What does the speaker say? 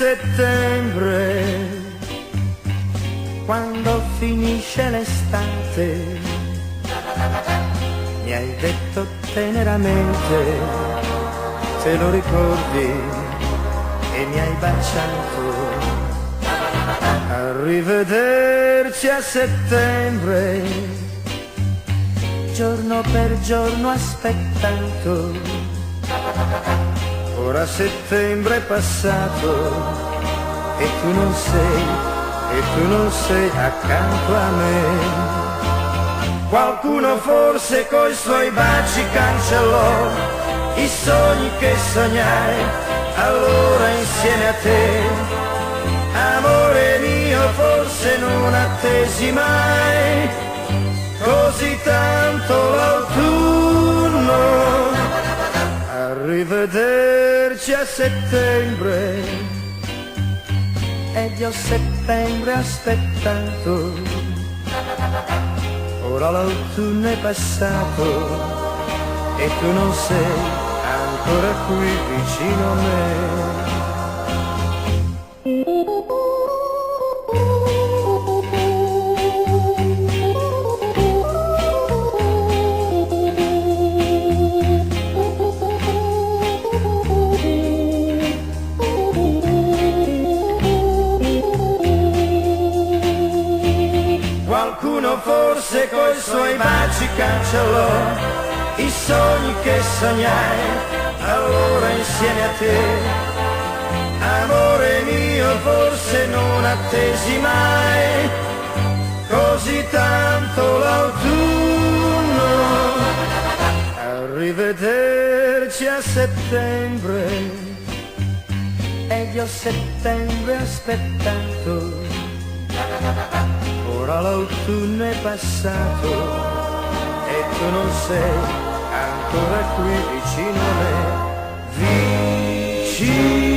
settembre, quando finisce l'estate, mi hai detto teneramente, te lo ricordi, e mi hai baciato. Arrivederci a settembre, giorno per giorno aspettato. Ora settembre è passato e tu non sei accanto a me. Qualcuno forse coi suoi baci cancellò i sogni che sognai allora insieme a te. Amore mio, forse non attesi mai così tanto l'autunno. Arrivederci a settembre, ed io settembre aspettato. Ora l'autunno è passato e tu non sei ancora qui vicino a me. Qualcuno forse coi suoi baci cancellò i sogni che sognai allora insieme a te. Amore mio, forse non attesi mai così tanto l'autunno. Arrivederci a settembre, ed io settembre aspettato. Ora l'autunno è passato e tu non sei ancora qui vicino a me, vicino.